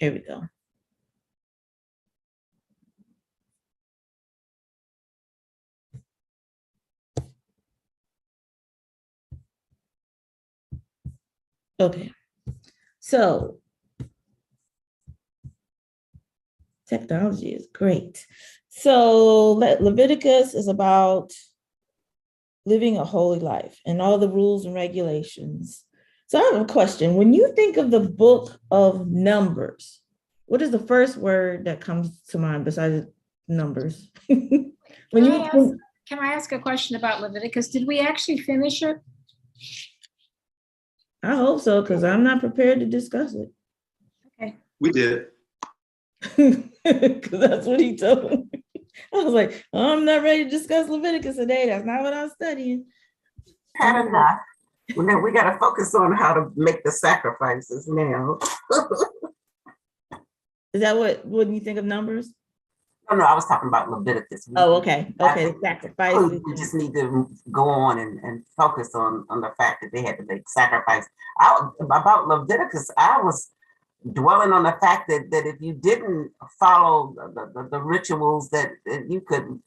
Here we go. Okay, so technology is great. So Leviticus is about living a holy life and all the rules and regulations. So I have a question. When you think of the book of Numbers, what is the first word that comes to mind besides numbers? Can I ask a question about Leviticus? Did we actually finish it? I hope so, because I'm not prepared to discuss it. Okay. We did. Because that's what he told me. I was like, I'm not ready to discuss Leviticus today. That's not what I'm studying. Had enough. We got to focus on how to make the sacrifices now. Is that what when you think of Numbers? No, I was talking about Leviticus. Oh, okay. Okay, sacrifices. We just need to go on and focus on the fact that they had to make sacrifice. About Leviticus, I was dwelling on the fact that if you didn't follow the rituals that you could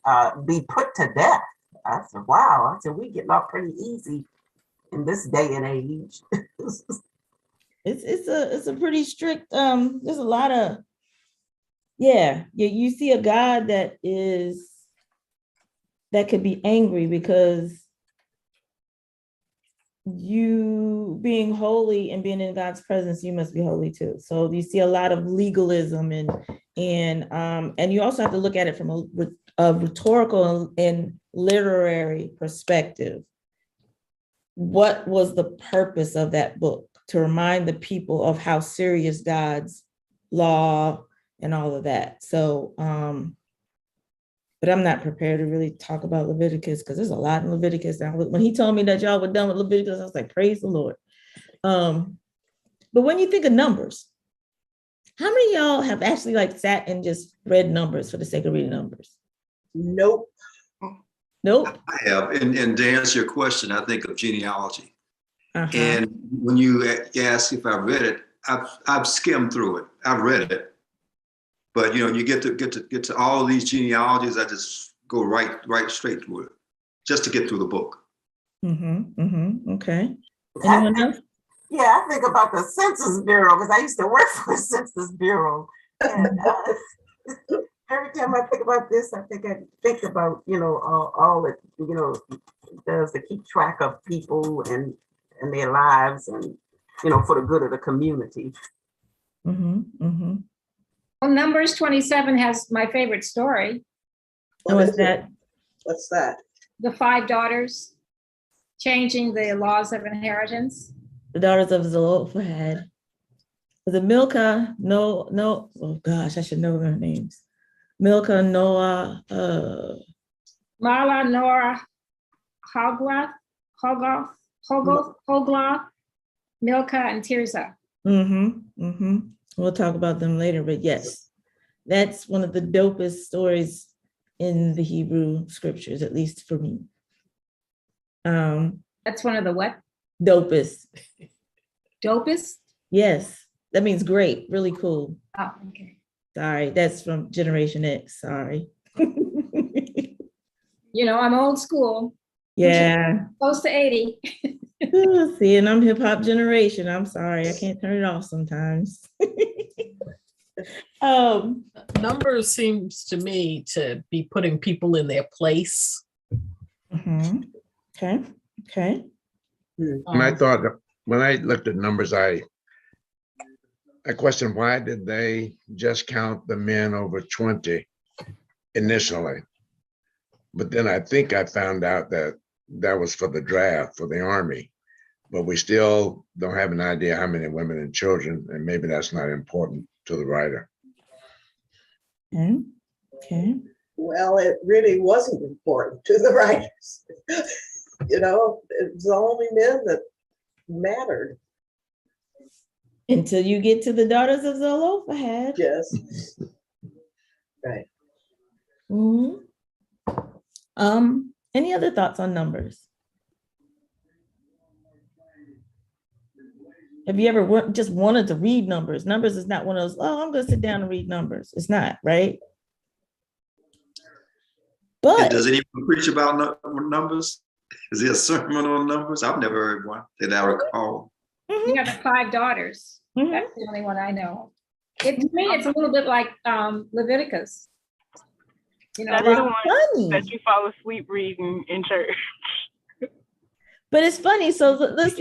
be put to death. I said, wow. I said, we getting off pretty easy in this day and age. It's a pretty strict, there's a lot of, you see a God that could be angry because you being holy and being in God's presence, you must be holy too. So you see a lot of legalism and you also have to look at it from a rhetorical and literary perspective. What was the purpose of that book? To remind the people of how serious God's law and all of that. So, but I'm not prepared to really talk about Leviticus because there's a lot in Leviticus. When he told me that y'all were done with Leviticus, I was like, praise the Lord. But when you think of Numbers, how many of y'all have actually sat and just read Numbers for the sake of reading Numbers? Nope. Nope. I have, and to answer your question, I think of genealogy. Uh-huh. And when you ask if I read it, I've skimmed through it. I've read it, but you get to all these genealogies. I just go right straight through it, just to get through the book. Okay. Anyone else? Yeah, I think about the Census Bureau because I used to work for the Census Bureau. And every time I think about this, I think about all it does to keep track of people and their lives and for the good of the community. Well, Numbers 27 has my favorite story. What's that? What's that? The 5 daughters changing the laws of inheritance. The daughters of Zelophehad. Was it Milcah? No. Oh gosh, I should know their names. Milcah, Noah, Marla, Nora, Hogla, Milcah, and Tirzah. We'll talk about them later, but yes, that's one of the dopest stories in the Hebrew scriptures, at least for me. That's one of the what? Dopest. Dopest? Yes, that means great, really cool. Oh, okay. Sorry, that's from Generation X, sorry. I'm old school. Yeah. Close to 80. See, and I'm hip hop generation. I'm sorry, I can't turn it off sometimes. Numbers seems to me to be putting people in their place. Okay. And I thought when I looked at Numbers, I questioned why did they just count the men over 20 initially? But then I think I found out that was for the draft for the Army, but we still don't have an idea how many women and children, and maybe that's not important to the writer. Okay. Well, it really wasn't important to the writers. It was the only men that mattered. Until you get to the daughters of Zelophehad. Yes. Right. Any other thoughts on Numbers? Have you ever just wanted to read numbers? Numbers is not one of those, oh, I'm going to sit down and read numbers. It's not, right? But does anyone preach about numbers? Is there a sermon on numbers? I've never heard one that I recall. You have 5 daughters. That's the only one I know. To me, it's a little bit like Leviticus. You know, That's the one funny. that you fall asleep reading in church. But it's funny. So let's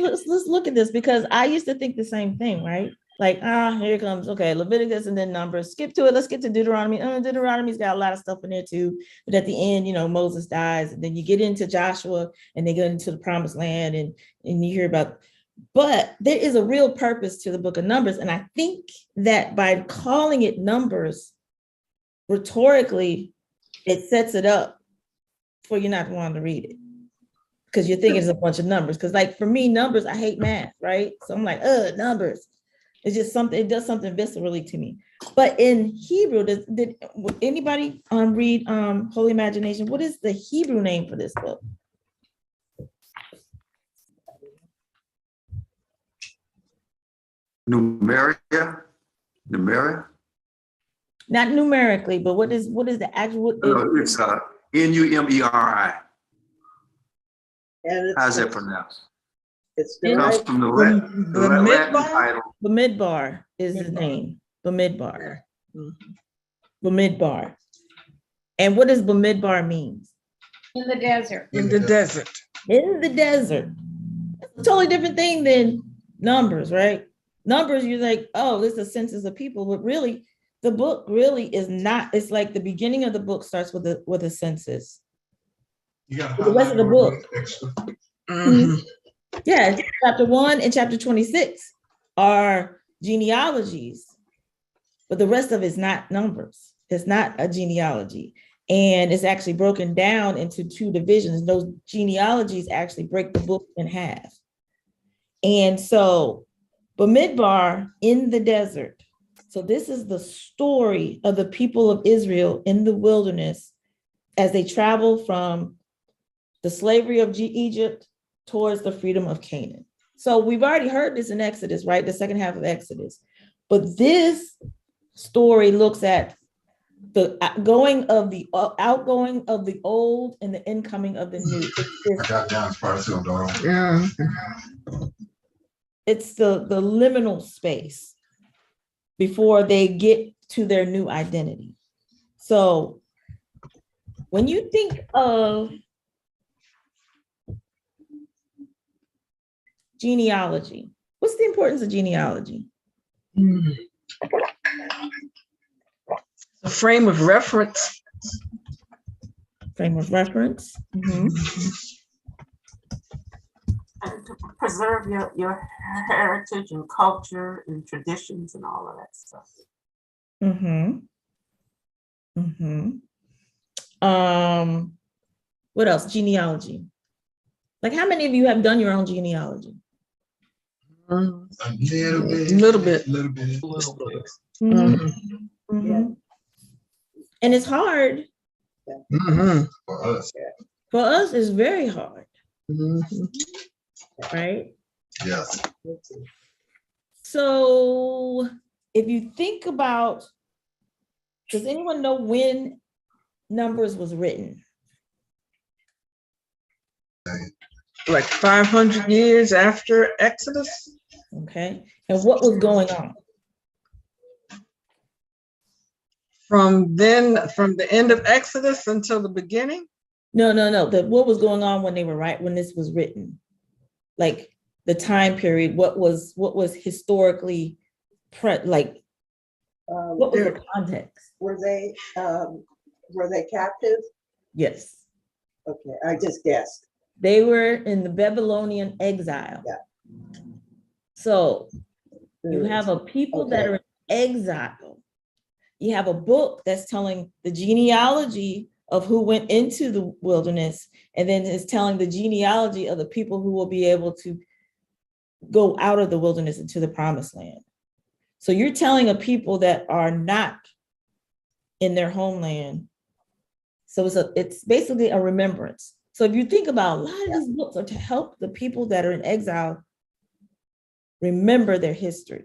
look at this, because I used to think the same thing, right? Like, here comes, okay, Leviticus and then Numbers. Skip to it. Let's get to Deuteronomy. Deuteronomy's got a lot of stuff in there too. But at the end, you know, Moses dies, and then you get into Joshua, and they get into the Promised Land, and you hear about. But there is a real purpose to the book of Numbers, and I think that by calling it Numbers, rhetorically, it sets it up for you not to want to read it, because you're thinking it's a bunch of numbers. Because like for me, numbers, I hate math, right? So I'm like, numbers. It's just something, it does something viscerally to me. But in Hebrew, did anybody read Holy Imagination? What is the Hebrew name for this book? Numeria? Not numerically, but what is the actual? It's Numeri. And How's that pronounced? it's It comes derived from the Latin title. Bemidvar is his name. Bemidvar. Bemidvar. And what does Bemidvar mean? in the desert. In the desert. In the desert. That's a totally different thing than numbers, right? Numbers, you're like, oh, this is a census of people, but really, the book really is not. It's like the beginning of the book starts with a census. The rest of the book. Yeah, chapter 1 and chapter 26 are genealogies, but the rest of it is not numbers. It's not a genealogy. And it's actually broken down into 2 divisions. Those genealogies actually break the book in half. And so Bemidbar in the desert. So this is the story of the people of Israel in the wilderness as they travel from the slavery of Egypt towards the freedom of Canaan. So we've already heard this in Exodus, right? The second half of Exodus. But this story looks at the outgoing of the old and the incoming of the new. It's the liminal space before they get to their new identity. So when you think of genealogy, what's the importance of genealogy? A frame of reference. Frame of reference. And to preserve your heritage and culture and traditions and all of that stuff. What else? Genealogy. Like, how many of you have done your own genealogy? A little bit. And it's hard. For us, it's very hard. Right? Yes. So if you think about, does anyone know when Numbers was written? Like 500 years after Exodus. Okay. And what was going on? From the end of Exodus until the beginning? No. What was going on when when this was written? Like the time period, what was historically what was the context? were they captive? Yes. Okay, I just guessed. They were in the Babylonian exile. Yeah. So you have a people that are in exile. You have a book that's telling the genealogy of who went into the wilderness, and then it's telling the genealogy of the people who will be able to go out of the wilderness into the promised land. So you're telling a people that are not in their homeland. So it's basically a remembrance. So if you think about a lot of these books are to help the people that are in exile remember their history.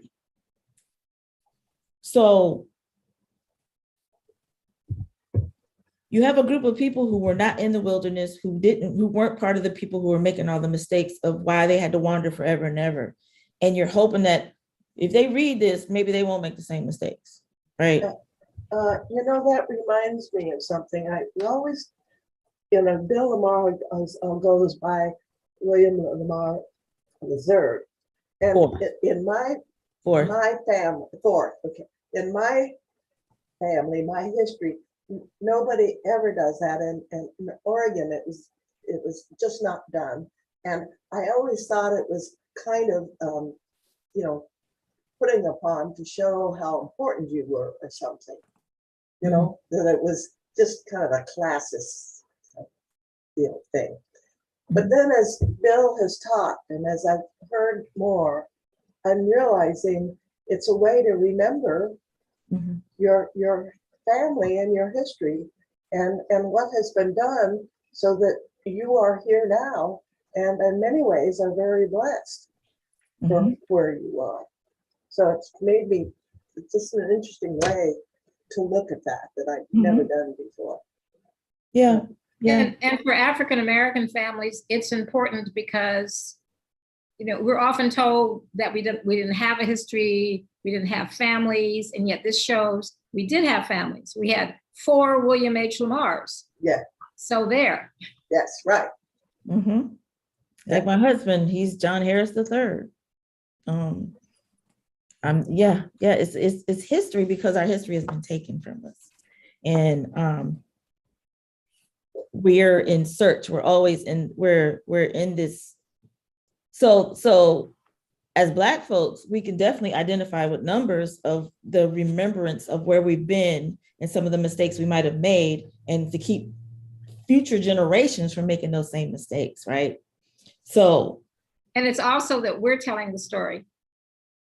So you have a group of people who were not in the wilderness, who weren't part of the people who were making all the mistakes of why they had to wander forever and ever. And you're hoping that if they read this, maybe they won't make the same mistakes, right? You know, that reminds me of something. We always, you know, Bill Lamar goes by William Lamar III. And Fourth. in my family, fourth, okay. In my family, my history, nobody ever does that. And in Oregon, it was just not done. And I always thought it was kind of, you know, putting upon to show how important you were or something. You know, that it was just kind of a classist, you know, thing. But then as Bill has taught and as I've heard more, I'm realizing it's a way to remember your family and your history and what has been done so that you are here now and in many ways are very blessed for where you are. So it's made me, it's just an interesting way to look at that I've never done before. Yeah. Yeah. And for African American families, it's important because, you know, we're often told that we didn't have a history, we didn't have families, and yet this shows we did have families. We had 4 William H. Lamars. Yeah. So there. Yes, right. Like my husband, he's John Harris III. It's history because our history has been taken from us. And we're in search. We're always in, we're in this. So as Black folks, we can definitely identify with numbers of the remembrance of where we've been and some of the mistakes we might have made, and to keep future generations from making those same mistakes, right? So. And it's also that we're telling the story.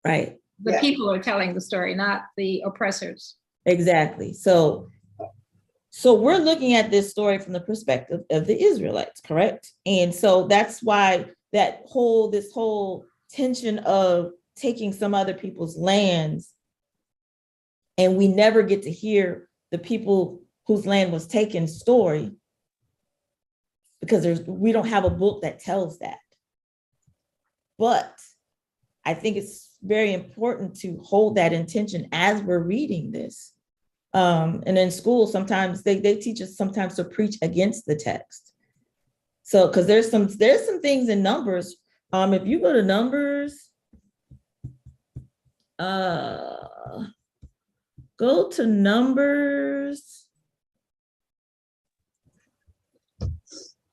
Right. The people are telling the story, not the oppressors. Exactly. So we're looking at this story from the perspective of the Israelites, correct? And so that's why this whole tension of taking some other people's lands, and we never get to hear the people whose land was taken story, because we don't have a book that tells that. But I think it's very important to hold that intention as we're reading this. And in school, sometimes they teach us sometimes to preach against the text. So, because there's some things in Numbers. If you go to Numbers, go to Numbers.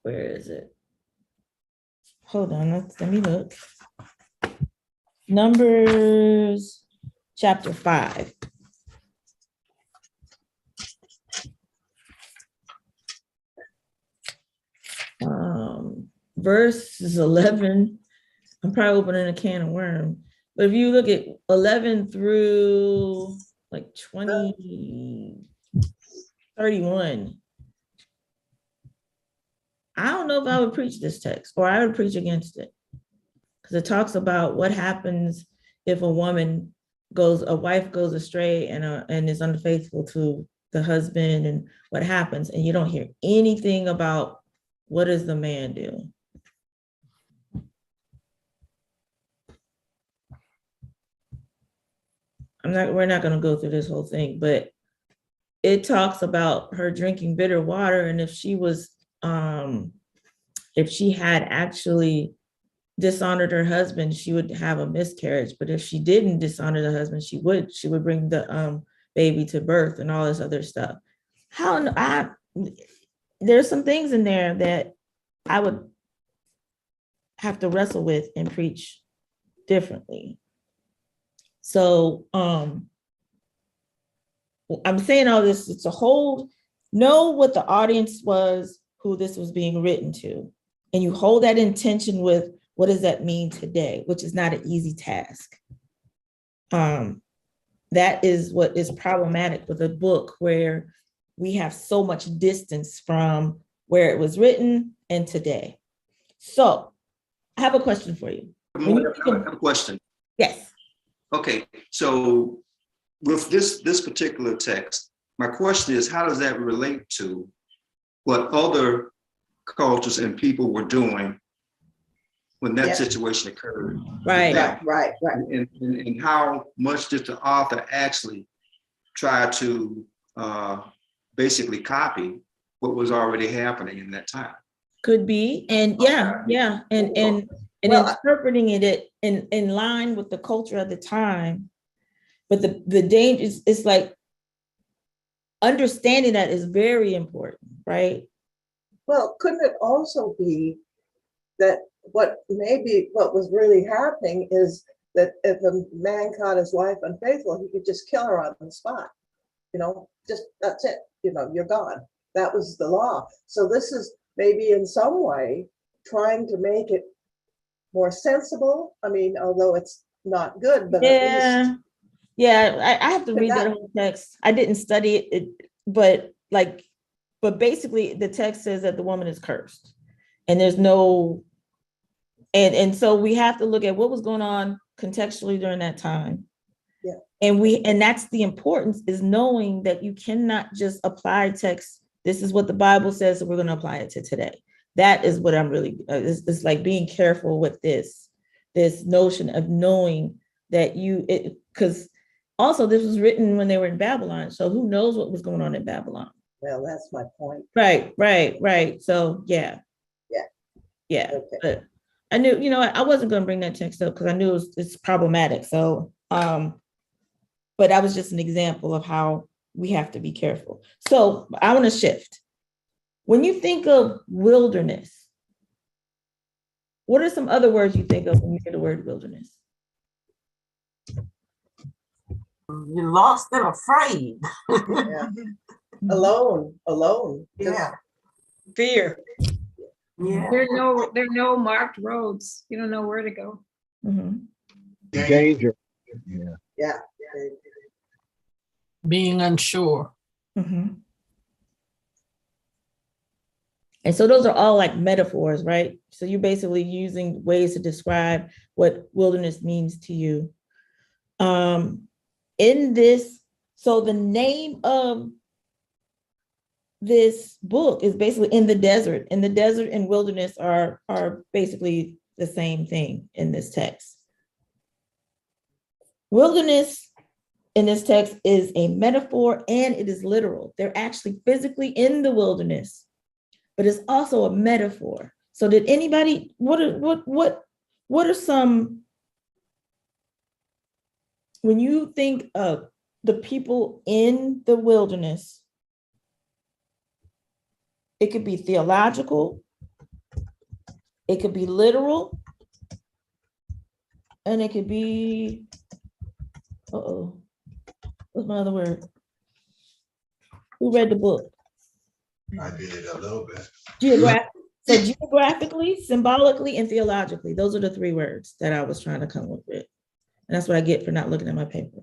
Where is it? Hold on, let me look. Numbers chapter 5. Verses 11. I'm probably opening a can of worms, but if you look at 11 through like 31, I don't know if I would preach this text, or I would preach against it, because it talks about what happens if a wife goes astray and is unfaithful to the husband, and what happens, and you don't hear anything about what does the man do. We're not going to go through this whole thing, but it talks about her drinking bitter water, and if she had actually dishonored her husband, she would have a miscarriage. But if she didn't dishonor the husband, she would bring the baby to birth and all this other stuff. There's some things in there that I would have to wrestle with and preach differently. So I'm saying all this to know what the audience was, who this was being written to, and you hold that intention with what does that mean today, which is not an easy task. That is what is problematic with a book where we have so much distance from where it was written and today. So I have a question for you. I have a question. Yes. Okay, so with this particular text, my question is, how does that relate to what other cultures and people were doing when that Yeah. situation occurred? Right. Right. And how much did the author actually try to basically copy what was already happening in that time? Could be. And yeah. And Well, interpreting it in line with the culture of the time. But the danger is, it's like understanding that is very important, right? Well, couldn't it also be that what was really happening is that if a man caught his wife unfaithful, he could just kill her on the spot. Just that's it. You're gone. That was the law. So this is maybe in some way trying to make it more sensible. I mean, although it's not good, but at least. Yeah, I have to read that whole text. I didn't study it, but basically the text says that the woman is cursed, and there's no, and so we have to look at what was going on contextually during that time. Yeah. And that's the importance, is knowing that you cannot just apply text. This is what the Bible says, so we're going to apply it to today. That is what I'm really, it's like being careful with this notion of knowing that because also this was written when they were in Babylon. So who knows what was going on in Babylon? Well, that's my point. Right. So yeah. Okay. But I knew, I wasn't going to bring that text up because I knew it's problematic. So, but that was just an example of how we have to be careful. So I want to shift. When you think of wilderness, what are some other words you think of when you hear the word wilderness? You're lost and afraid. Yeah. Alone. Yeah. Fear. Yeah. There are no marked roads. You don't know where to go. Mm-hmm. Danger. Yeah. Being unsure. Mm-hmm. And so those are all like metaphors, right? So you're basically using ways to describe what wilderness means to you. In this, so the name of this book is basically in the desert. And the desert and wilderness are basically the same thing in this text. Wilderness in this text is a metaphor and it is literal. They're actually physically in the wilderness, but it's also a metaphor. So did anybody, what are some, when you think of the people in the wilderness, it could be theological, it could be literal, and it could be, what's my other word? Who read the book? I did a little bit. So geographically, symbolically, and theologically, those are the three words that I was trying to come up with. And that's what I get for not looking at my paper.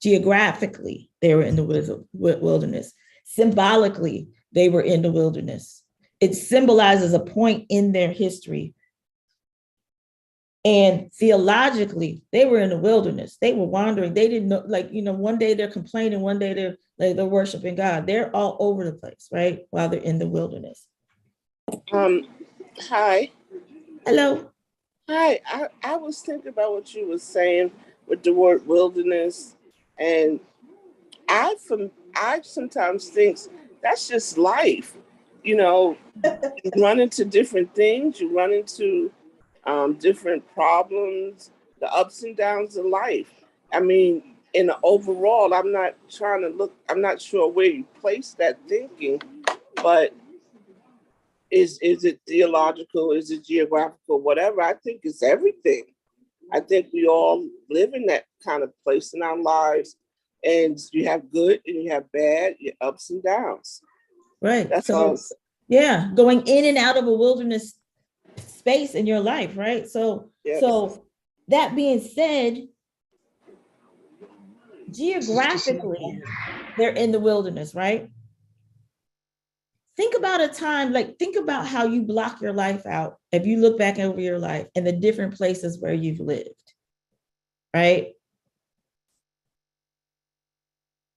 Geographically, they were in the wilderness. Symbolically, they were in the wilderness. It symbolizes a point in their history. And theologically, they were in the wilderness. They were wandering. They didn't know, one day they're complaining, one day they're worshiping God. They're all over the place, right? While they're in the wilderness. Hi. Hello. Hi. I was thinking about what you were saying with the word wilderness, and I sometimes think that's just life. You run into different things. You run into different problems, the ups and downs of life. I mean, in the overall, I'm not sure where you place that thinking, but is it theological? Is it geographical? Whatever. I think it's everything. I think we all live in that kind of place in our lives, and you have good and you have bad, your ups and downs. Right. That's so all. Yeah, going in and out of a wilderness space in your life, right? So, Yes. So that being said, geographically, they're in the wilderness, right? Think about a time, think about how you block your life out if you look back over your life and the different places where you've lived, right?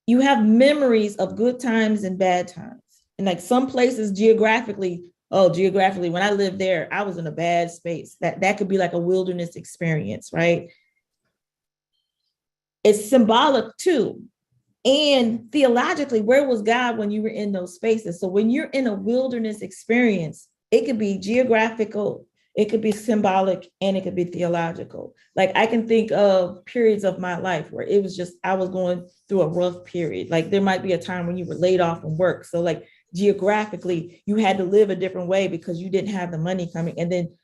You have memories of good times and bad times. And like some places geographically, when I lived there, I was in a bad space. That could be like a wilderness experience, right? It's symbolic too. And theologically, where was God when you were in those spaces? So when you're in a wilderness experience, it could be geographical, it could be symbolic, and it could be theological. Like I can think of periods of my life where it was just, I was going through a rough period. Like there might be a time when you were laid off from work. So like geographically, you had to live a different way because you didn't have the money coming. And then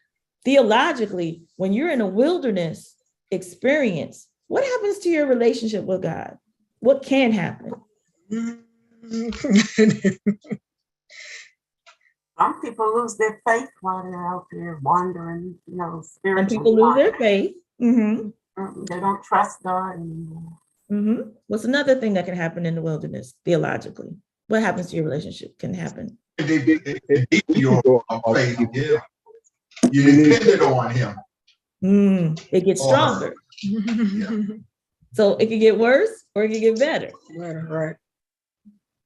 theologically, when you're in a wilderness experience, what happens to your relationship with God? What can happen? Some people lose their faith while they're out there wandering, Some spiritually. people lose their faith. Mm-hmm. They don't trust God anymore. Mm-hmm. What's another thing that can happen in the wilderness theologically? What happens to your relationship can happen? Your faith, yeah. You depended on him. It gets stronger. So it can get worse or it can get better. Right.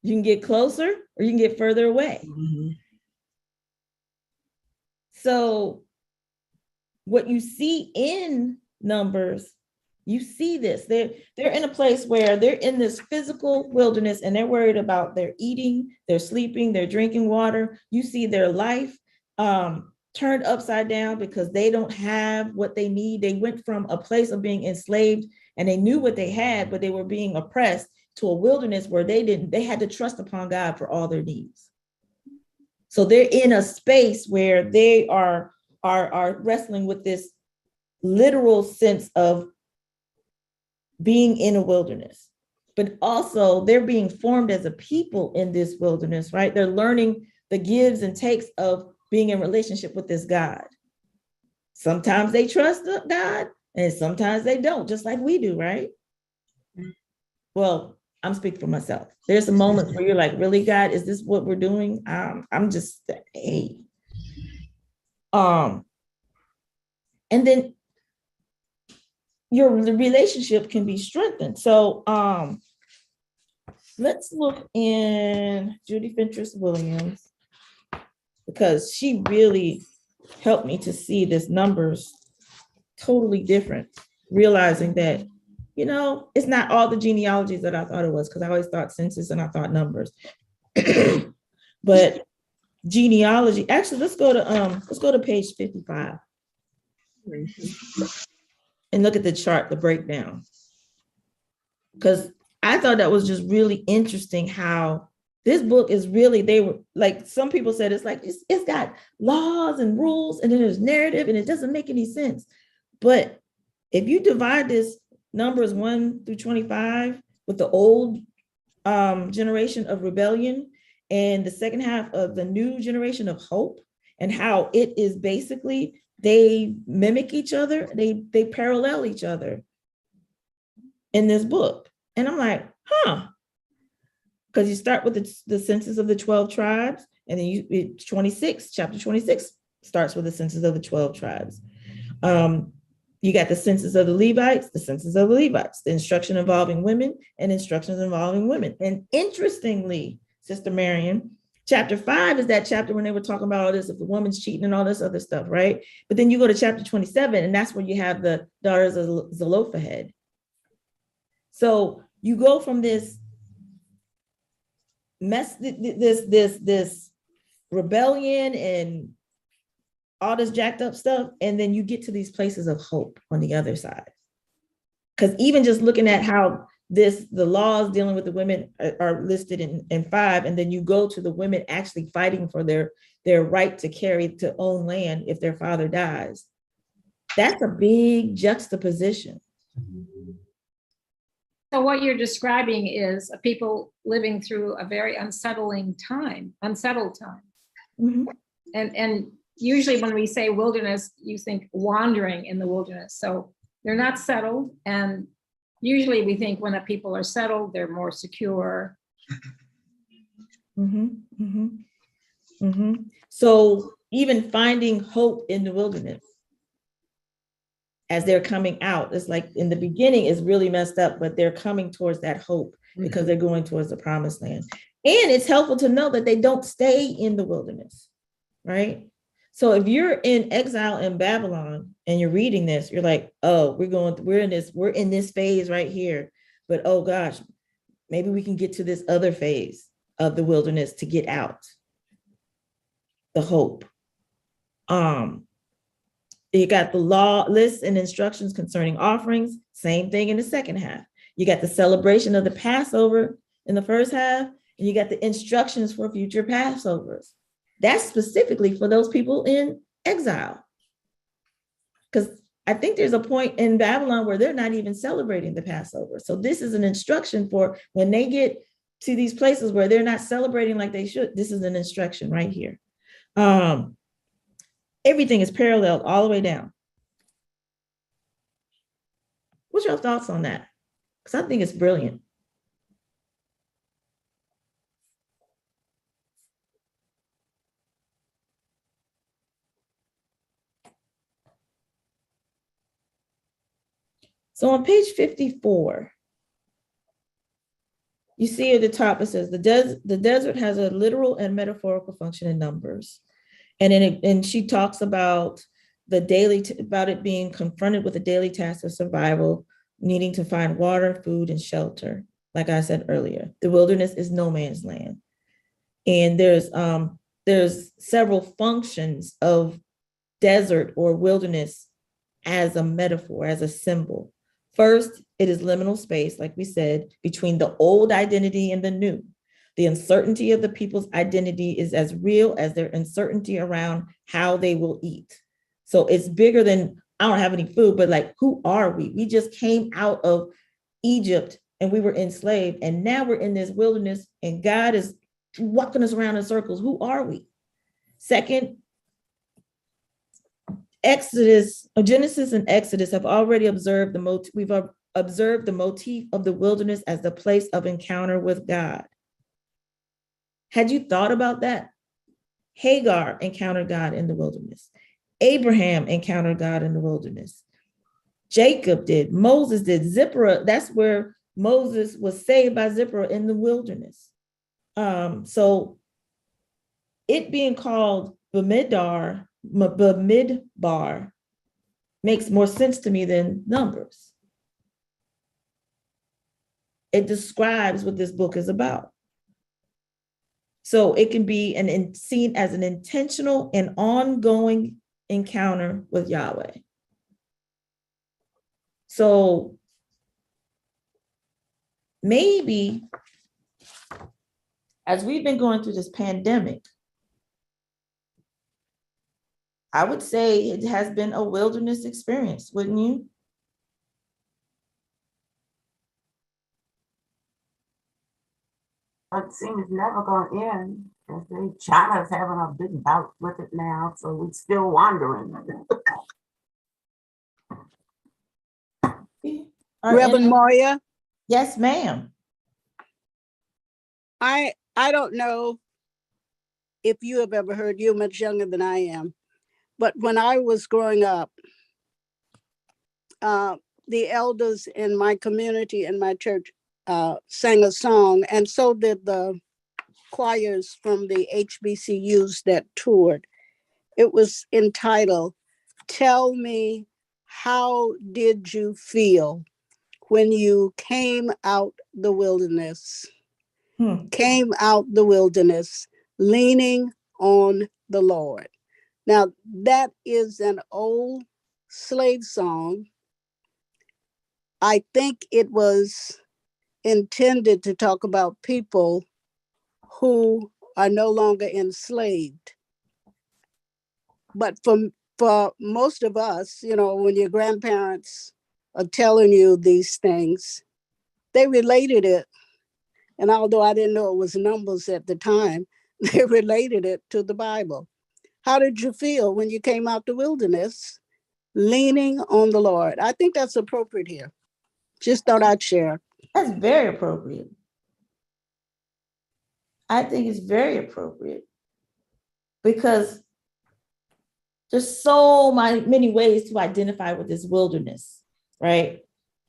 You can get closer or you can get further away. So what you see in Numbers, you see this. They're in a place where they're in this physical wilderness and they're worried about their eating, their sleeping, their drinking water. You see their life turned upside down because they don't have what they need. They went from a place of being enslaved and they knew what they had, but they were being oppressed, to a wilderness where they had to trust upon God for all their needs. So they're in a space where they are wrestling with this literal sense of being in a wilderness, but also they're being formed as a people in this wilderness, right? They're learning the gives and takes of being in relationship with this God. Sometimes they trust God and sometimes they don't, just like we do, right? Well, I'm speaking for myself. There's some moments where you're like, really, God, is this what we're doing? I'm just, hey. And then the relationship can be strengthened. So let's look in Judy Fentress Williams, because she really helped me to see this Numbers totally different, realizing that, it's not all the genealogies that I thought it was, because I always thought census and I thought Numbers. But genealogy, actually, let's go to page 55 and look at the chart, the breakdown. Because I thought that was just really interesting how this book is really, they were like, some people said it's like, it's got laws and rules and then there's narrative and it doesn't make any sense. But if you divide this Numbers 1 through 25 with the old generation of rebellion and the second half of the new generation of hope, and how it is basically, they mimic each other, they parallel each other in this book. And I'm like, because you start with the census of the 12 tribes, and then chapter 26 starts with the census of the 12 tribes. You got the census of the Levites, the instruction involving women, and instructions involving women. And interestingly, Sister Marion, chapter 5 is that chapter when they were talking about all this, if the woman's cheating and all this other stuff, right? But then you go to chapter 27, and that's where you have the daughters of Zelophehad. So you go from this mess, this rebellion and all this jacked up stuff, and then you get to these places of hope on the other side. Because even just looking at how the laws dealing with the women are listed in 5, and then you go to the women actually fighting for their right to own land if their father dies. That's a big juxtaposition. So what you're describing is a people living through a very unsettled time. Mm-hmm. And usually when we say wilderness, you think wandering in the wilderness. So they're not settled. And usually we think when the people are settled, they're more secure. Mm-hmm. Mm-hmm. Mm-hmm. So even finding hope in the wilderness. as they're coming out. It's like in the beginning is really messed up, but they're coming towards that hope because they're going towards the promised land. And it's helpful to know that they don't stay in the wilderness, right? So if you're in exile in Babylon and you're reading this, you're like, oh, we're in this phase right here. But oh gosh, maybe we can get to this other phase of the wilderness to get out. The hope. You got the law lists and instructions concerning offerings, same thing in the second half. You got the celebration of the Passover in the first half, and you got the instructions for future Passovers. That's specifically for those people in exile. Because I think there's a point in Babylon where they're not even celebrating the Passover. So this is an instruction for when they get to these places where they're not celebrating like they should. This is an instruction right here. Everything is paralleled all the way down. What's your thoughts on that? Because I think it's brilliant. So on page 54, you see at the top, it says the desert has a literal and metaphorical function in Numbers. And she talks about about it being confronted with the daily task of survival, needing to find water, food, and shelter. Like I said earlier, the wilderness is no man's land. And there's several functions of desert or wilderness as a metaphor, as a symbol. First, it is liminal space, like we said, between the old identity and the new. The uncertainty of the people's identity is as real as their uncertainty around how they will eat. So it's bigger than, I don't have any food, but like, who are we? We just came out of Egypt and we were enslaved, and now we're in this wilderness and God is walking us around in circles. Who are we? Second, Genesis and Exodus have already observed we've observed the motif of the wilderness as the place of encounter with God. Had you thought about that? Hagar encountered God in the wilderness. Abraham encountered God in the wilderness. Jacob did, Moses did, Zipporah, that's where Moses was saved by Zipporah in the wilderness. So it being called Bemidvar makes more sense to me than Numbers. It describes what this book is about. So it can be seen as an intentional and ongoing encounter with Yahweh. So maybe as we've been going through this pandemic, I would say it has been a wilderness experience, wouldn't you? It seems it's never going to end. China's having a big bout with it now, so we're still wandering. Reverend Moya? Yes, ma'am. I don't know if you have ever heard, you're much younger than I am, but when I was growing up, the elders in my community and my church sang a song, and so did the choirs from the HBCUs that toured. It was entitled, "Tell Me, How Did You Feel When You Came Out the Wilderness?" Came out the wilderness, leaning on the Lord. Now, that is an old slave song. I think it was intended to talk about people who are no longer enslaved. But for most of us, when your grandparents are telling you these things, they related it. And although I didn't know it was Numbers at the time, they related it to the Bible. How did you feel when you came out the wilderness, leaning on the Lord? I think that's appropriate here. Just thought I'd share. That's very appropriate. I think it's very appropriate because There's so many ways to identify with this wilderness, right?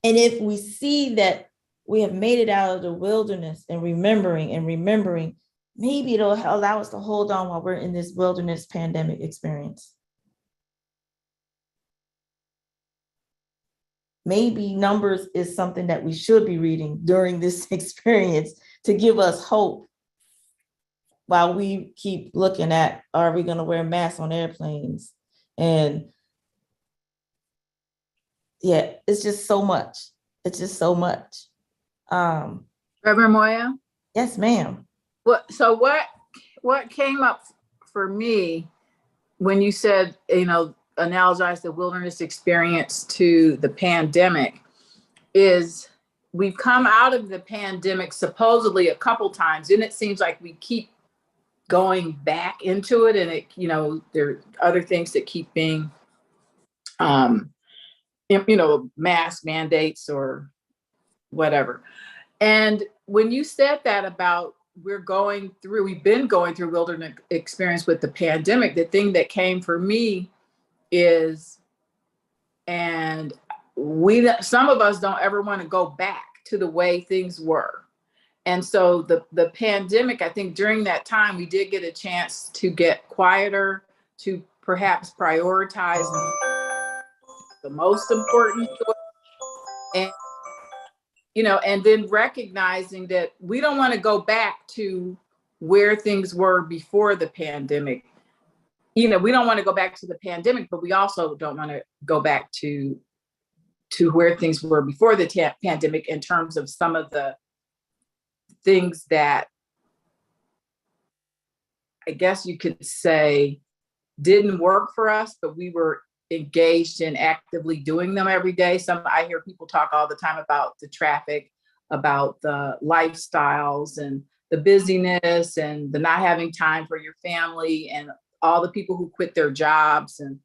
And if we see that we have made it out of the wilderness and remembering, maybe it'll allow us to hold on while we're in this wilderness pandemic experience. Maybe Numbers is something that we should be reading during this experience to give us hope while we keep looking at, are we going to wear masks on airplanes? And yeah, it's just so much. It's just so much. Reverend Moya? Yes, ma'am. What came up for me when you said, analogize the wilderness experience to the pandemic is we've come out of the pandemic supposedly a couple times, and it seems like we keep going back into it, and there are other things that keep being mask mandates or whatever. And when you said that about we've been going through wilderness experience with the pandemic, the thing that came for me is, and some of us don't ever want to go back to the way things were. And so the pandemic, I think during that time, we did get a chance to get quieter, to perhaps prioritize the most important choice. And then recognizing that we don't want to go back to where things were before the pandemic. We don't want to go back to the pandemic, but we also don't want to go back to where things were before the pandemic in terms of some of the things that I guess you could say didn't work for us, but we were engaged in actively doing them every day. I hear people talk all the time about the traffic, about the lifestyles and the busyness and the not having time for your family and all the people who quit their jobs and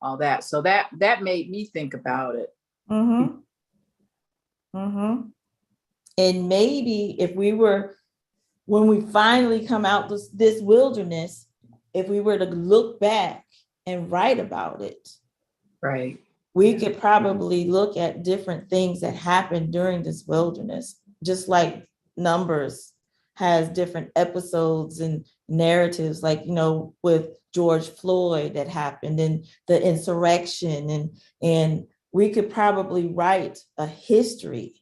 all that. So that made me think about it. Mm-hmm. Mm-hmm. And maybe when we finally come out this wilderness, if we were to look back and write about it, right, we could probably look at different things that happened during this wilderness, just like Numbers has different episodes and narratives, like, with George Floyd that happened and the insurrection, and we could probably write a history,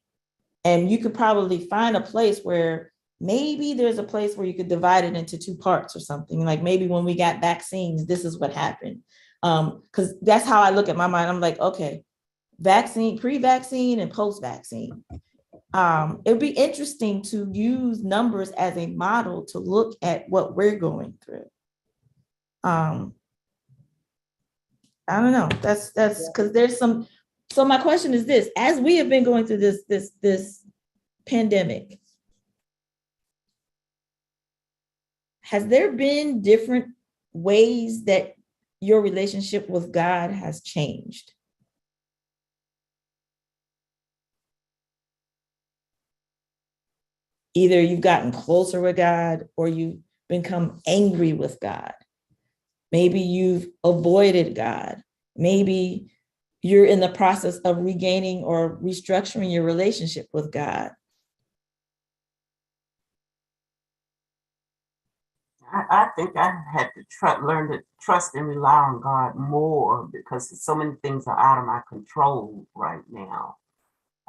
and you could probably find a place where maybe there's a place where you could divide it into two parts or something. Like maybe when we got vaccines, this is what happened. Because that's how I look at my mind. I'm like, okay, vaccine, pre-vaccine and post-vaccine. It'd be interesting to use Numbers as a model to look at what we're going through. I don't know. That's because there's some. So my question is this: as we have been going through this pandemic, has there been different ways that your relationship with God has changed? Either you've gotten closer with God or you've become angry with God. Maybe you've avoided God. Maybe you're in the process of regaining or restructuring your relationship with God. I think I had to learn to trust and rely on God more because so many things are out of my control right now,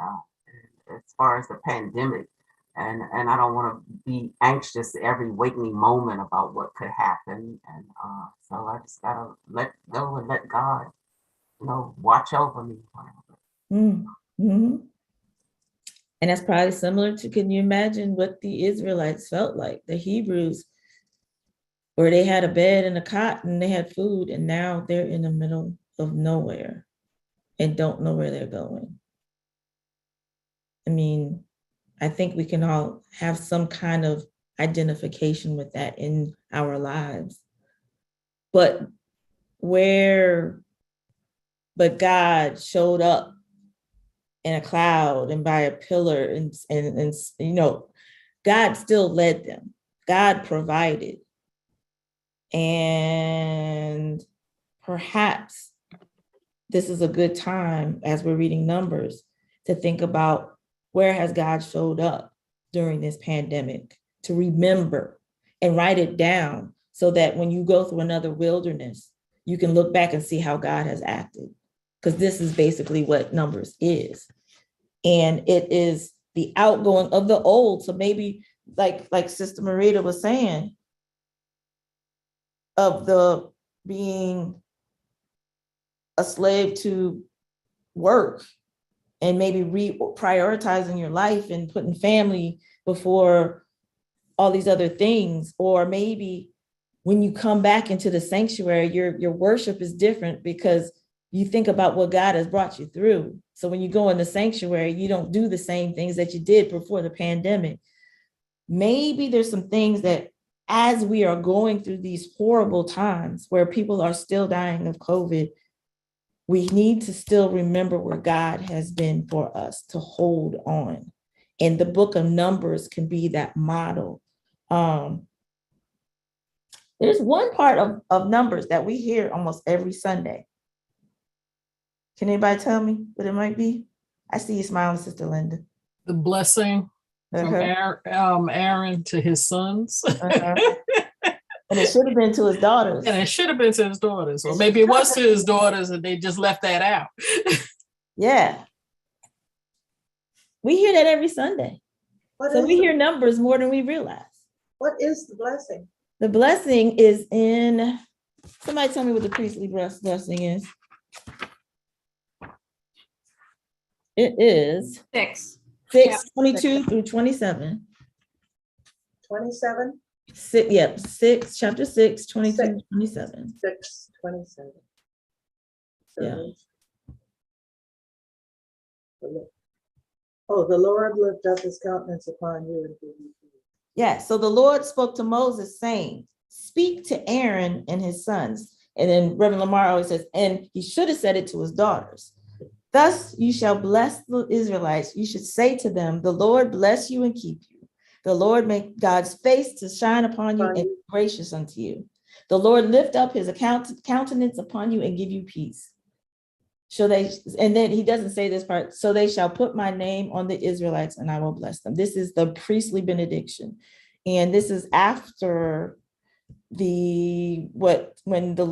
as far as the pandemic. And I don't want to be anxious every waking moment about what could happen. And so I just gotta let go and let God, watch over me. Mm-hmm. And that's probably similar to, can you imagine what the Israelites felt like, the Hebrews, where they had a bed and a cot and they had food, and now they're in the middle of nowhere and don't know where they're going. I mean, I think we can all have some kind of identification with that in our lives. But God showed up in a cloud and by a pillar, and God still led them. God provided. And perhaps this is a good time as we're reading Numbers to think about where has God showed up during this pandemic, to remember and write it down so that when you go through another wilderness, you can look back and see how God has acted. Because this is basically what Numbers is. And it is the outgoing of the old. So maybe like Sister Marita was saying, of the being a slave to work and maybe reprioritizing your life and putting family before all these other things. Or maybe when you come back into the sanctuary, your worship is different because you think about what God has brought you through. So when you go in the sanctuary, you don't do the same things that you did before the pandemic. Maybe there's some things that as we are going through these horrible times where people are still dying of COVID, we need to still remember where God has been for us to hold on. And the book of Numbers can be that model. There's one part of Numbers that we hear almost every Sunday. Can anybody tell me what it might be? I see you smiling, Sister Linda. The blessing from Aaron to his sons. And it should have been to his daughters. And it should have been to his daughters. Or maybe it was to his daughters and they just left that out. Yeah. We hear that every Sunday. So we hear Numbers more than we realize. What is the blessing? The blessing is in, somebody tell me what the priestly blessing is. It is 6:22 through 27. 27? Chapter 6, 22, 27. 6, 27. Yeah. Oh, the Lord lift up his countenance upon you and give you peace. Yeah, so the Lord spoke to Moses saying, speak to Aaron and his sons. And then Reverend Lamar always says, and he should have said it to his daughters. Thus you shall bless the Israelites. You should say to them, the Lord bless you and keep you. The Lord make God's face to shine upon you and be gracious unto you. The Lord lift up his countenance upon you and give you peace. And then he doesn't say this part, so they shall put my name on the Israelites and I will bless them. This is the priestly benediction. And this is after when the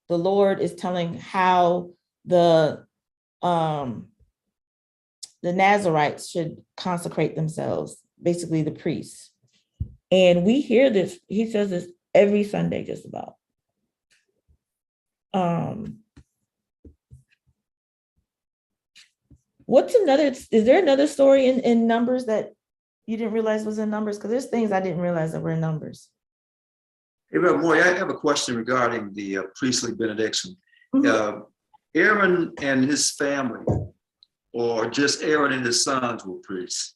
Lord is telling how the Nazarites should consecrate themselves, basically the priests. And we hear this, he says this every Sunday just about. Is there another story in Numbers that you didn't realize was in Numbers? Because there's things I didn't realize that were in Numbers. Hey, Reverend Moore, I have a question regarding the priestly benediction. Mm-hmm. Aaron and his family, or just Aaron and his sons were priests.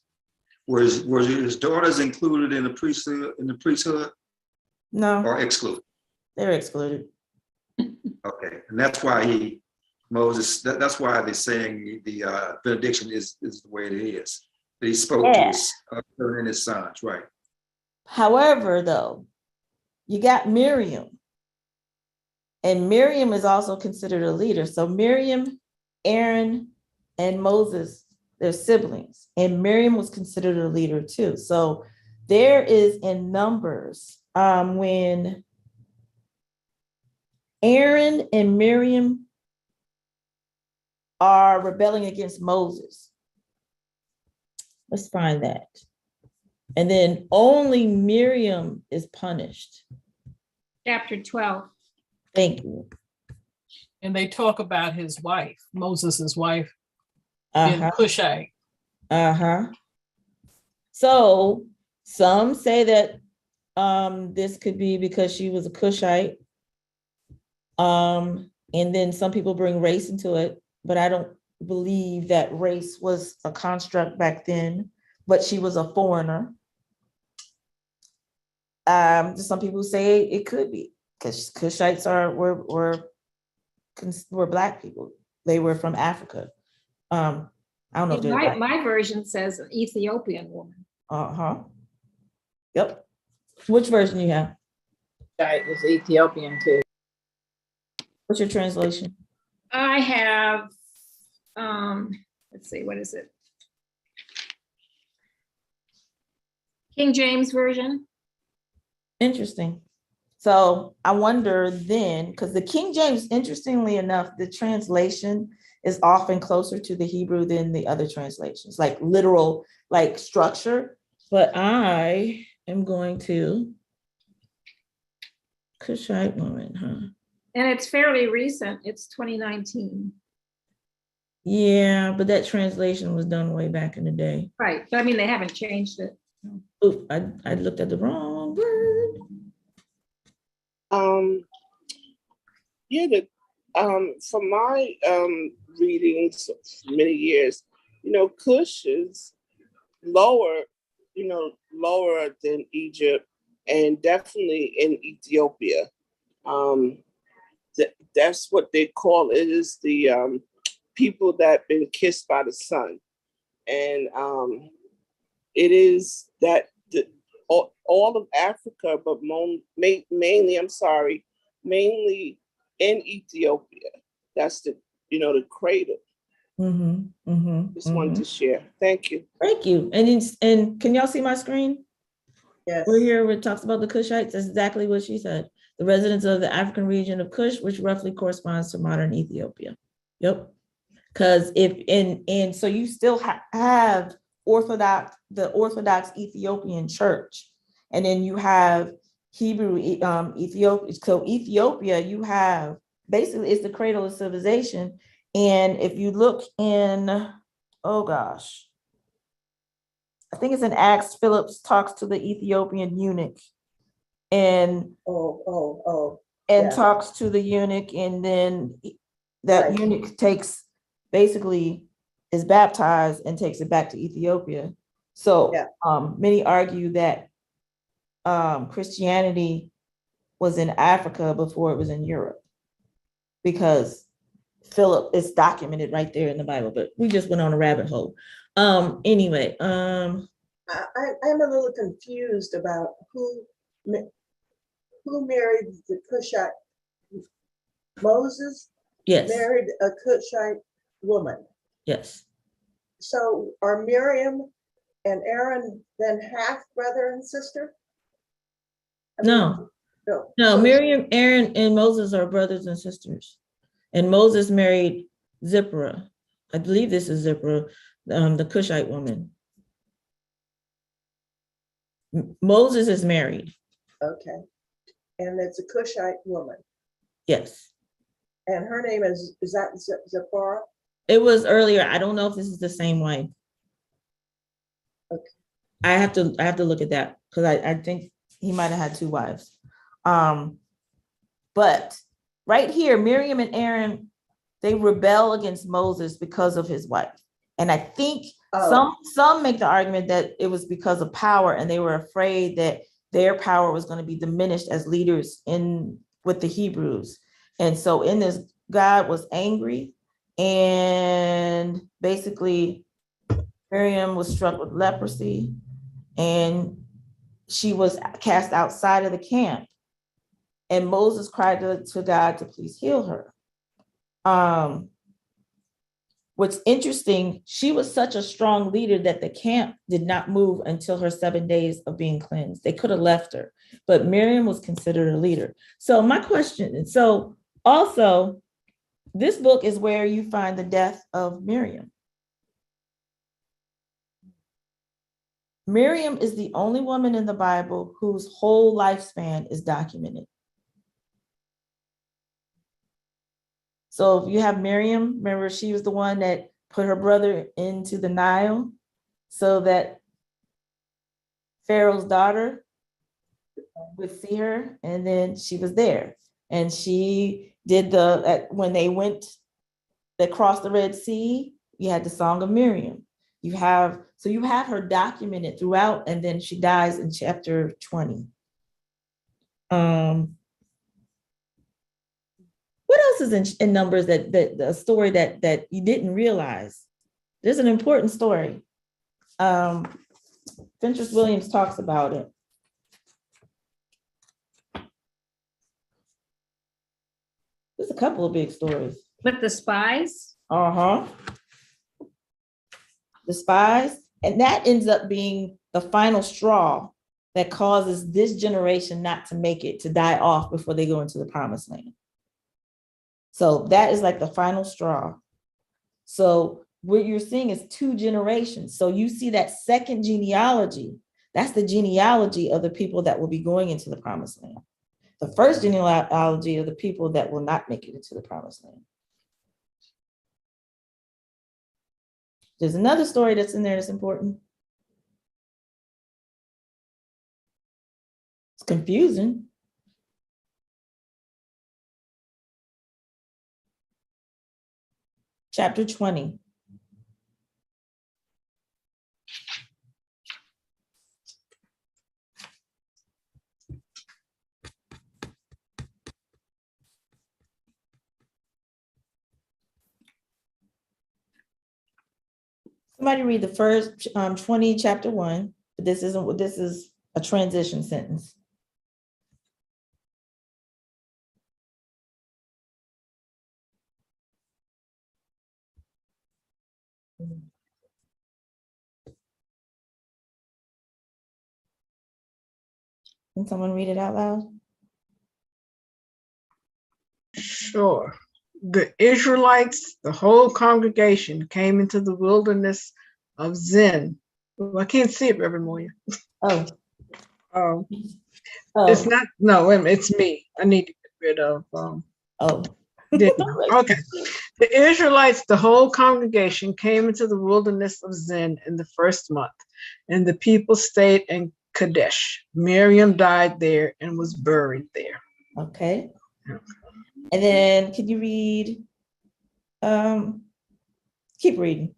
Were his daughters included in the priesthood? No. Or excluded? They're excluded. Okay, and that's why Moses, that's why they're saying the benediction is the way it is. That he spoke to his Aaron and his sons, right? However, though, you got Miriam. And Miriam is also considered a leader. So Miriam, Aaron, and Moses, they're siblings. And Miriam was considered a leader too. So there is in Numbers, when Aaron and Miriam are rebelling against Moses. Let's find that. And then only Miriam is punished. Chapter 12. Thank you. And they talk about his wife, Moses' wife, in Cushite. So some say that this could be because she was a Cushite. And then some people bring race into it, but I don't believe that race was a construct back then, but she was a foreigner. Some people say it could be because Cushites were Black people. They were from Africa. I don't know. If my version says an Ethiopian woman. Yep. Which version you have? It was Ethiopian too. What's your translation? I have, let's see, what is it? King James Version. Interesting. So I wonder then, because the King James, interestingly enough, the translation is often closer to the Hebrew than the other translations, like literal, like structure. But I am going to Cushite woman, huh? And it's fairly recent. It's 2019. Yeah, but that translation was done way back in the day. Right. But I mean, they haven't changed it. Oop, I looked at the wrong word. Yeah, from my readings many years, Cush is lower, lower than Egypt and definitely in Ethiopia. That's what they call it, is the people that been kissed by the sun. And it is that all of Africa, but mainly in Ethiopia. That's the cradle. Just wanted to share. Thank you. Thank you. And can y'all see my screen? Yes. We're here where it talks about the Cushites. That's exactly what she said. The residents of the African region of Kush, which roughly corresponds to modern Ethiopia. Yep. Because so you still have the Orthodox Ethiopian Church, and then you have Hebrew Ethiopia. So Ethiopia, you have basically it's the cradle of civilization. And if you look in, oh gosh, I think it's in Acts, Phillips talks to the Ethiopian eunuch and talks to the eunuch, and then that eunuch basically is baptized and takes it back to Ethiopia. So many argue that Christianity was in Africa before it was in Europe, because Philip is documented right there in the Bible, but we just went on a rabbit hole. Anyway, I'm a little confused about who married the Cushite. Moses married a Cushite woman. Yes. So are Miriam and Aaron then half brother and sister? No. Miriam, Aaron, and Moses are brothers and sisters. And Moses married Zipporah. I believe this is Zipporah, the Cushite woman. Moses is married. Okay. And it's a Cushite woman. Yes. And her name is that Zipporah? It was earlier. I don't know if this is the same wife. Okay. I have to look at that, because I think he might have had two wives. But right here, Miriam and Aaron, they rebel against Moses because of his wife. And I think some make the argument that it was because of power, and they were afraid that their power was going to be diminished as leaders with the Hebrews. And so in this, God was angry, and basically Miriam was struck with leprosy, and she was cast outside of the camp. And Moses cried to God to please heal her. What's interesting, she was such a strong leader that the camp did not move until her 7 days of being cleansed. They could have left her, but Miriam was considered a leader. So my question, so also, this book is where you find the death of Miriam. Miriam is the only woman in the Bible whose whole lifespan is documented. So if you have Miriam, remember she was the one that put her brother into the Nile so that Pharaoh's daughter would see her, and then she was there. And she did when they crossed the Red Sea, you had the Song of Miriam. You have her documented throughout, and then she dies in chapter 20. What else is in Numbers that the story that you didn't realize? There's an important story. Fentress Williams talks about it. There's a couple of big stories. With the spies? Uh-huh. The spies, and that ends up being the final straw that causes this generation not to make it, to die off before they go into the promised land. So that is like the final straw. So what you're seeing is 2 generations. So you see that second genealogy, that's the genealogy of the people that will be going into the promised land. The first genealogy of the people that will not make it into the promised land. There's another story that's in there that's important. It's confusing. Chapter 20. Somebody read the first 20, chapter 1, but this isn't what this is, a transition sentence. Can someone read it out loud? Sure. The Israelites, the whole congregation, came into the wilderness of Zin. Well, I can't see it, Reverend Moya. Oh. Oh. It's not, no, wait a minute, it's me. I need to get rid of, okay. The Israelites, the whole congregation, came into the wilderness of Zin in the first month, and the people stayed in Kadesh. Miriam died there and was buried there. Okay. And then could you read, keep reading.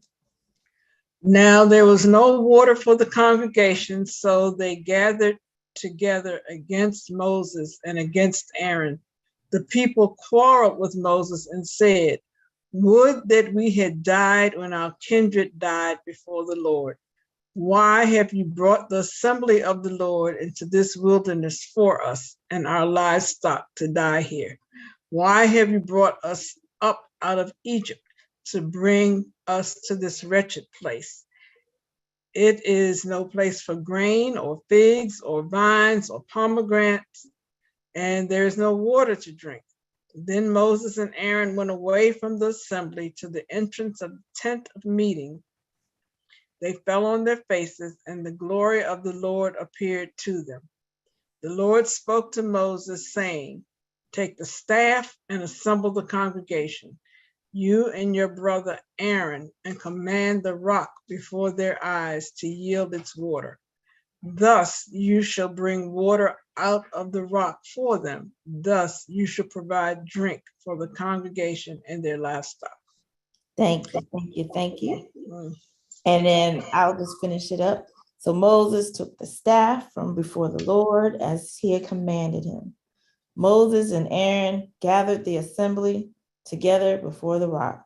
Now there was no water for the congregation, so they gathered together against Moses and against Aaron. The people quarreled with Moses and said, "Would that we had died when our kindred died before the Lord. Why have you brought the assembly of the Lord into this wilderness for us and our livestock to die here? Why have you brought us up out of Egypt to bring us to this wretched place? It is no place for grain or figs or vines or pomegranates, and there is no water to drink." Then Moses and Aaron went away from the assembly to the entrance of the tent of meeting. They fell on their faces, and the glory of the Lord appeared to them. The Lord spoke to Moses, saying, "Take the staff and assemble the congregation, you and your brother Aaron, and command the rock before their eyes to yield its water. Thus you shall bring water out of the rock for them. Thus you shall provide drink for the congregation and their livestock." Thank you, thank you, thank you. And then I'll just finish it up. So Moses took the staff from before the Lord as he had commanded him. Moses and Aaron gathered the assembly together before the rock.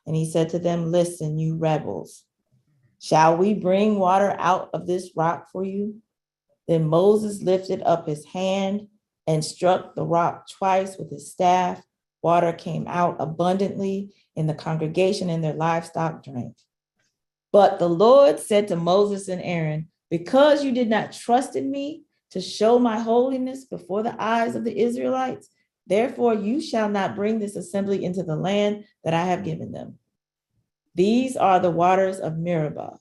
And he said to them, "Listen, you rebels, shall we bring water out of this rock for you?" Then Moses lifted up his hand and struck the rock twice with his staff. Water came out abundantly, and the congregation and their livestock drank. But the Lord said to Moses and Aaron, "Because you did not trust in me to show my holiness before the eyes of the Israelites, therefore you shall not bring this assembly into the land that I have given them. These are the waters of Meribah,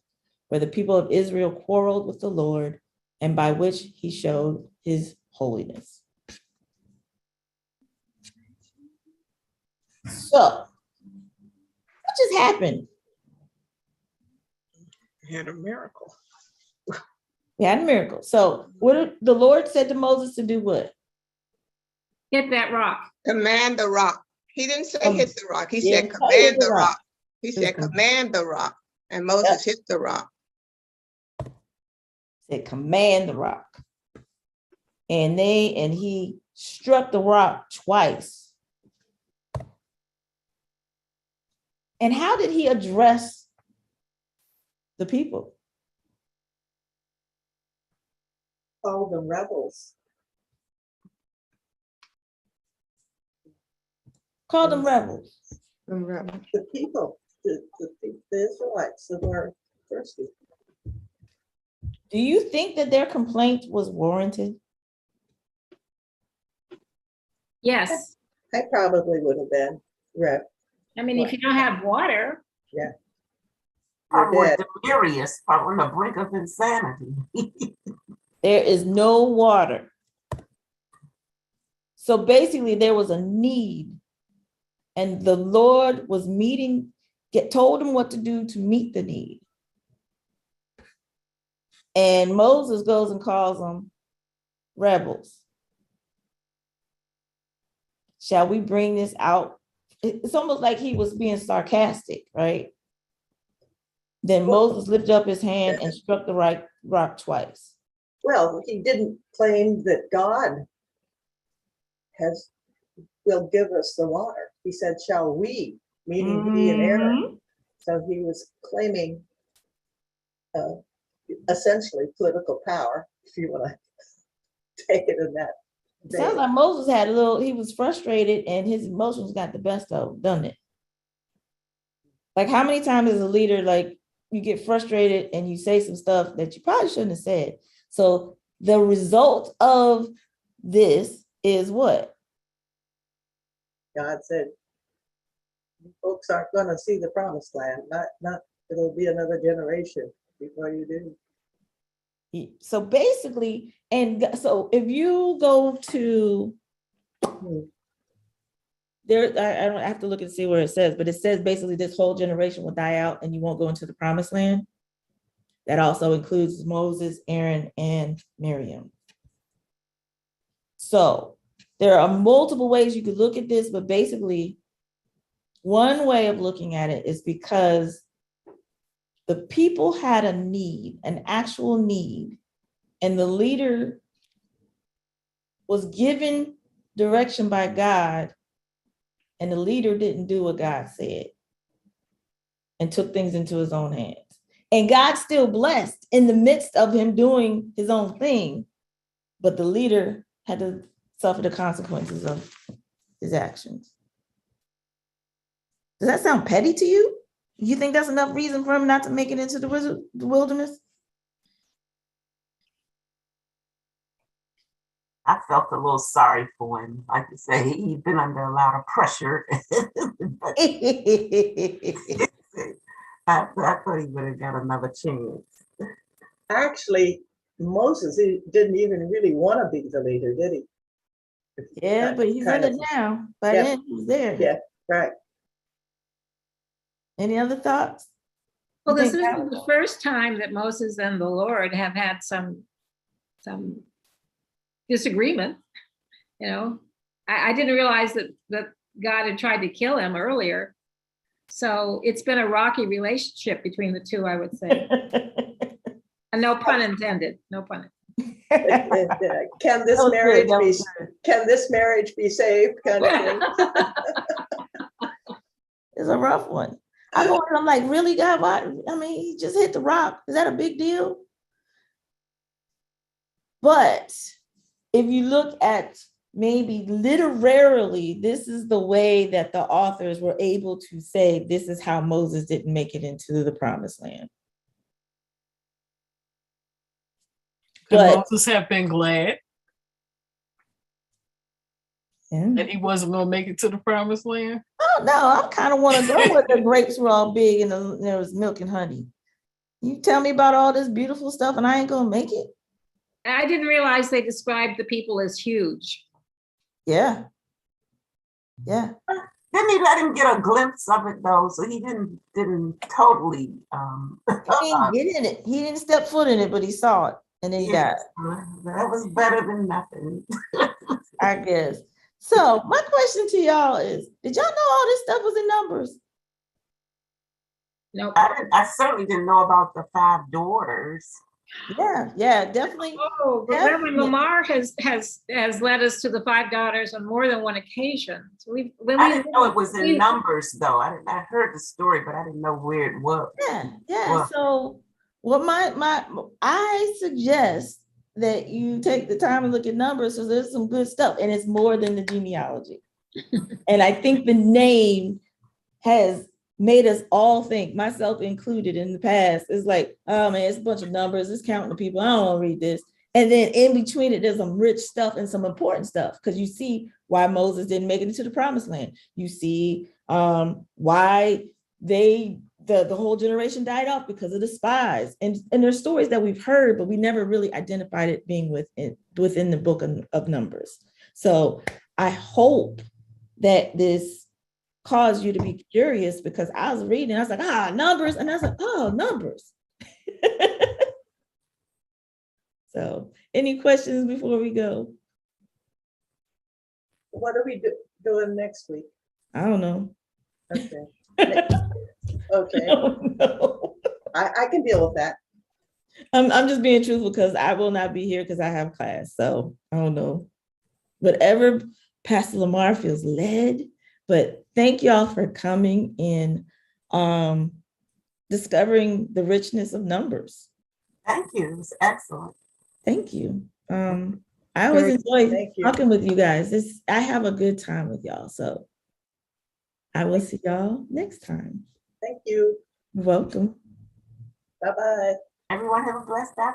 where the people of Israel quarreled with the Lord, and by which he showed his holiness." So, what just happened? We had a miracle. We had a miracle. So, what did the Lord said to Moses to do? What? Hit that rock. Command the rock. He didn't say hit the rock. He Yeah, said command the rock. He Just said command the rock. And Moses hit the rock. Said command the rock. And he struck the rock twice. And how did he address the people? Oh, the rebels. Call them rebels. The people, the Israelites that were thirsty. Do you think that their complaint was warranted? Yes. I probably would have been rep. I mean, if you don't have water. Yeah. Probably were delirious, probably on the brink of insanity. There is no water. So basically there was a need, and the Lord was told him what to do to meet the need. And Moses goes and calls them rebels. Shall we bring this out? It's almost like he was being sarcastic, right? Then Moses lifted up his hand and struck the right rock twice. Well, he didn't claim that God will give us the water. He said, shall we, meaning he and Aaron. So he was claiming essentially political power, if you want to take it in that. Sounds like Moses he was frustrated and his emotions got the best of him, doesn't it? Like how many times as a leader, like you get frustrated and you say some stuff that you probably shouldn't have said. So the result of this is what? God said, folks aren't going to see the promised land. Not it'll be another generation before you do. So basically, and so if you go to there, I don't have to look and see where it says, but it says basically this whole generation will die out and you won't go into the promised land. That also includes Moses, Aaron, and Miriam. So there are multiple ways you could look at this, but basically one way of looking at it is because the people had a need, an actual need, and the leader was given direction by God, and the leader didn't do what God said and took things into his own hands. And God still blessed in the midst of him doing his own thing, but the leader had to suffer the consequences of his actions. Does that sound petty to you? You think that's enough reason for him not to make it into the wilderness? I felt a little sorry for him. Like you say, he'd been under a lot of pressure. I thought he would have got another chance. Actually, Moses, he didn't even really want to be the leader, did he? Yeah, but he's in it now. By then, he was there. Yeah, right. Any other thoughts? Well, this is the first time that Moses and the Lord have had some disagreement. You know, I didn't realize that God had tried to kill him earlier. So it's been a rocky relationship between the two, I would say. And no pun intended. No pun intended. Can this marriage be saved? Kind of thing. It's a rough one. I'm like, really, God? Why? I mean, he just hit the rock. Is that a big deal? But if you look at maybe literarily, this is the way that the authors were able to say this is how Moses didn't make it into the promised land. Could Moses have been glad that he wasn't going to make it to the promised land? Oh, no, I kind of want to go where the grapes were all big and there was milk and honey. You tell me about all this beautiful stuff and I ain't going to make it? I didn't realize they described the people as huge. Yeah. Yeah. Didn't he let him get a glimpse of it though? So he didn't totally he didn't get in it. He didn't step foot in it, but he saw it and then he died. That was better than nothing. I guess. So my question to y'all is, did y'all know all this stuff was in Numbers? No. I certainly didn't know about the 5 daughters. Yeah, definitely. Oh, but Reverend Lamar has led us to the 5 daughters on more than one occain. So I didn't know it was in Numbers though. I heard the story, but I didn't know where it was. Yeah. So what I suggest that you take the time and look at Numbers, so there's some good stuff, and it's more than the genealogy. And I think the name has made us all think, myself included in the past, it's like, oh man, it's a bunch of numbers, it's counting the people, I don't want to read this. And then in between it, there's some rich stuff and some important stuff, because you see why Moses didn't make it into the promised land. You see why the whole generation died off because of the spies. And there's stories that we've heard, but we never really identified it being within the book of Numbers. So I hope that this caused you to be curious, because I was reading, I was like, Numbers. And I was like, oh, Numbers. So any questions before we go? What are we doing next week? I don't know. Okay. Okay. No. I can deal with that. I'm just being truthful because I will not be here because I have class. So I don't know. Whatever Pastor Lamar feels led. But thank y'all for coming and discovering the richness of numbers. Thank you. It was excellent. Thank you. I always enjoy talking with you guys. I have a good time with y'all. So I will see y'all next time. Thank you. You're welcome. Bye-bye. Everyone have a blessed day.